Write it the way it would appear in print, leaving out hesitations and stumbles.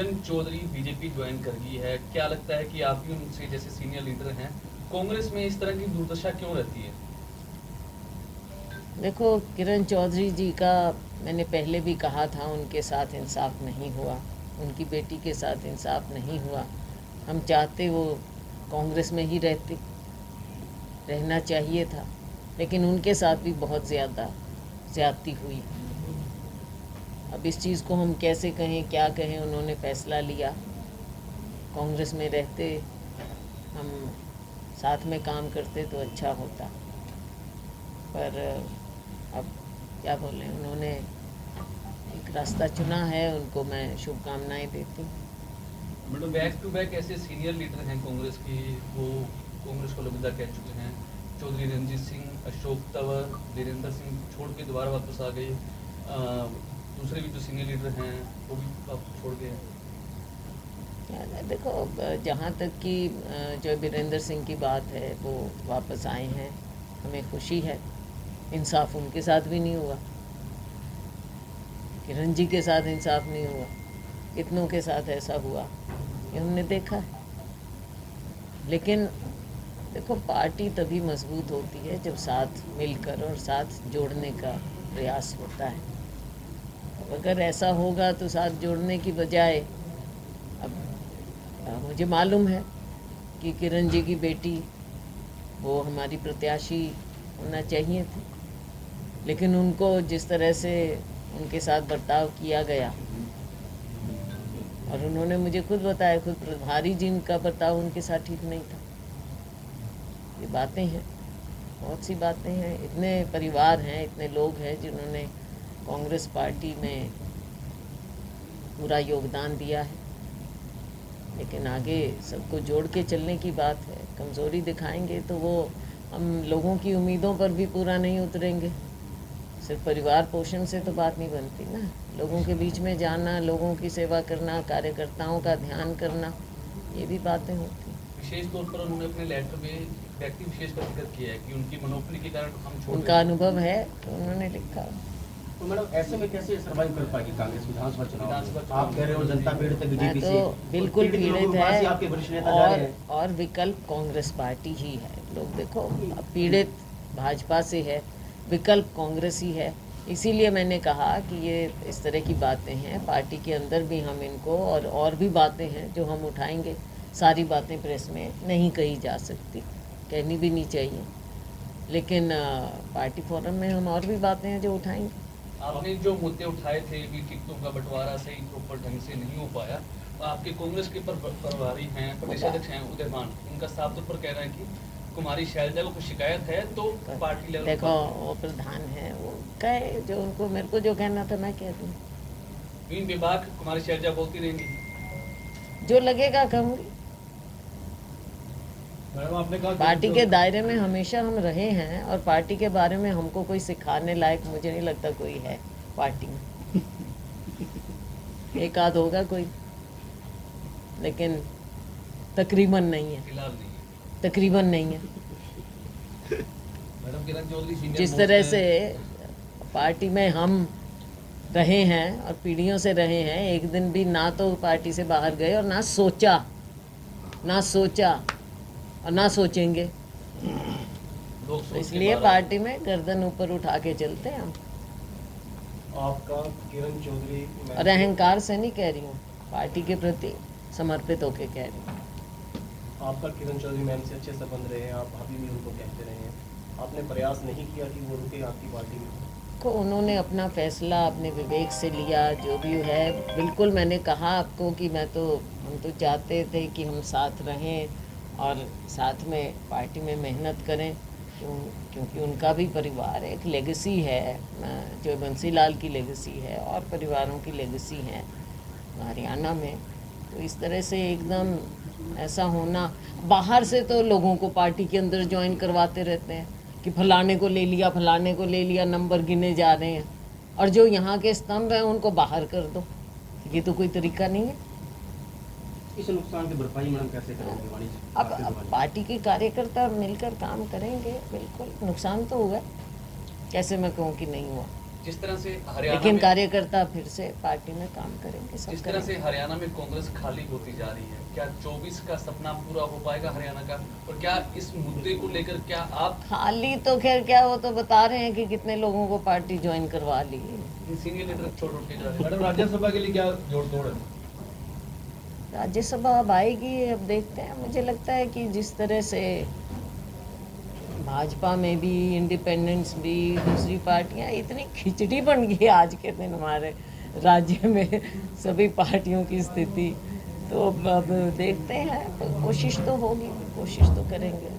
Kiran Chaudhary BJP join कर गई है, क्या लगता है कि आप भी उनसे जैसे सीनियर लीडर हैं, कांग्रेस में इस तरह की दुर्दशा क्यों रहती है? देखो, किरण चौधरी जी का मैंने पहले भी कहा था, उनके साथ इंसाफ नहीं हुआ, उनकी बेटी के साथ इंसाफ नहीं हुआ। हम चाहते वो कांग्रेस में ही रहना चाहिए था, लेकिन उनके साथ भी बहुत ज़्यादती हुई। अब इस चीज़ को हम कैसे कहें, क्या कहें, उन्होंने फैसला लिया। कांग्रेस में रहते, हम साथ में काम करते तो अच्छा होता, पर अब क्या बोलें, उन्होंने एक रास्ता चुना है, उनको मैं शुभकामनाएं देती हूँ। मतलब बैक टू बैक ऐसे सीनियर लीडर हैं कांग्रेस की, वो कांग्रेस को अलविदा कह चुके हैं। चौधरी रणजीत सिंह, अशोक तंवर, वीरेंद्र सिंह छोड़ के दोबारा वापस आ गए। दूसरे भी जो सीनियर लीडर हैं वो भी वापस छोड़ गए। देखो, जहाँ तक कि जो वीरेंद्र सिंह की बात है, वो वापस आए हैं, हमें खुशी है। इंसाफ उनके साथ भी नहीं हुआ, किरण जी के साथ इंसाफ नहीं हुआ, कितनों के साथ ऐसा हुआ ये हमने देखा है। लेकिन देखो, पार्टी तभी मजबूत होती है जब साथ मिलकर और साथ जोड़ने का प्रयास होता है। अब अगर ऐसा होगा तो साथ जोड़ने की बजाय, अब मुझे मालूम है कि किरण जी की बेटी वो हमारी प्रत्याशी होना चाहिए थी, लेकिन उनको जिस तरह से उनके साथ बर्ताव किया गया, और उन्होंने मुझे खुद बताया, खुद प्रभारी जी का बर्ताव उनके साथ ठीक नहीं था। ये बातें हैं, बहुत सी बातें हैं। इतने परिवार हैं, इतने लोग हैं जिन्होंने कांग्रेस पार्टी में पूरा योगदान दिया है, लेकिन आगे सबको जोड़ के चलने की बात है। कमज़ोरी दिखाएंगे तो वो हम लोगों की उम्मीदों पर भी पूरा नहीं उतरेंगे। सिर्फ परिवार पोषण से तो बात नहीं बनती ना, लोगों के बीच में जाना, लोगों की सेवा करना, कार्यकर्ताओं का ध्यान करना, ये भी बातें होती हैं। विशेष तौर पर उन्होंने अपने लेटर में व्यक्ति विशेष का जिक्र किया है कि उनकी मनोपली के कारण हम छोड़ उनका अनुभव है तो उन्होंने लिखा। तो मैडम, ऐसे में कैसे सर्वाइव कर पाएगी कांग्रेस विधानसभा चुनाव? आप कह रहे हो जनता पीड़ित है मैं बीजेपी तो से, बिल्कुल पीड़ित है, आपके वरिष्ठ नेता जा रहे हैं। और विकल्प कांग्रेस पार्टी ही है। लोग देखो, अब पीड़ित भाजपा से है, विकल्प कांग्रेस ही है। इसीलिए मैंने कहा कि ये इस तरह की बातें हैं, पार्टी के अंदर भी हम इनको, और भी बातें हैं जो हम उठाएंगे। सारी बातें प्रेस में नहीं कही जा सकती, कहनी भी नहीं चाहिए, लेकिन पार्टी फोरम में हम और भी बातें हैं जो उठाएंगे। आपने जो मुद्दे उठाए थे कि टिकटों का बंटवारा सही प्रॉपर ढंग से नहीं हो पाया, आपके कांग्रेस के प्रभारी हैं, प्रदेश अध्यक्ष हैं उदयमान, उनका साफ तौर पर कह रहे हैं कि कुमारी शैलजा को कुछ शिकायत है तो पार्टी लेवल देखो, वो प्रधान है, वो कहे जो उनको, मेरे को जो कहना था मैं कह दूँ। इन विभाग कुमारी शैलजा बोलती रहेंगी, जो लगेगा कहूँगी। आपने कहा पार्टी के दायरे में हमेशा हम रहे हैं, और पार्टी के बारे में हमको कोई सिखाने लायक मुझे नहीं लगता कोई है पार्टी में। एक आध होगा कोई, लेकिन तकरीबन नहीं है, फिलहाल नहीं है। तकरीबन नहीं है। मैडम किरण चौधरी सीनियर जिस तरह से पार्टी में हम रहे हैं और पीढ़ियों से रहे हैं, एक दिन भी ना तो पार्टी से बाहर गए और ना सोचा और ना सोचेंगे। तो इसलिए पार्टी में गर्दन ऊपर उठा के चलते हैं हम। आपका किरण चौधरी, और अहंकार से नहीं कह रही हूँ, पार्टी के प्रति समर्पित होके कह रही हूँ। आपका किरण चौधरी मैम से अच्छे संबंध रहे हैं, आप अभी भी उनको कहते रहे हैं, आपने प्रयास नहीं किया कि वो रुके आपकी पार्टी में? को उन्होंने अपना फैसला अपने विवेक से लिया, जो भी है। बिल्कुल, मैंने कहा आपको कि हम तो चाहते थे कि हम साथ रहें और साथ में पार्टी में मेहनत करें, क्योंकि उनका भी परिवार एक लेगेसी है, जो बंसीलाल की लेगेसी है और परिवारों की लेगेसी है हरियाणा में। तो इस तरह से एकदम ऐसा होना, बाहर से तो लोगों को पार्टी के अंदर ज्वाइन करवाते रहते हैं कि फलाने को ले लिया, नंबर गिने जा रहे हैं, और जो यहाँ के स्तंभ हैं उनको बाहर कर दो। ये तो कोई तरीका नहीं है। इस नुकसान की भरपाई मैडम कैसे करेंगे? अब पार्टी के कार्यकर्ता मिलकर काम करेंगे। बिल्कुल नुकसान तो हुआ, कैसे मैं कहूँ कि नहीं हुआ। जिस तरह से हरियाणा लेकिन में कार्यकर्ता फिर से पार्टी में काम करेंगे, सब जिस तरह से करेंगे। हरियाणा में कांग्रेस खाली होती जा रही है, क्या 24 का सपना पूरा हो पाएगा हरियाणा का? और क्या इस मुद्दे को लेकर क्या आप खाली तो खैर क्या, वो तो बता रहे हैं कि कितने लोगों को पार्टी ज्वाइन करवा ली है। सीनियर लीडर छोड़ के जा रहे हैं? मैडम राज्यसभा के लिए क्या जोड़ तोड़ है? राज्यसभा अब आएगी, अब देखते हैं। मुझे लगता है कि जिस तरह से भाजपा में भी, इंडिपेंडेंस भी, दूसरी पार्टियां, इतनी खिचड़ी बन गई आज के दिन हमारे राज्य में सभी पार्टियों की स्थिति। तो अब देखते हैं, कोशिश तो होगी, कोशिश तो करेंगे।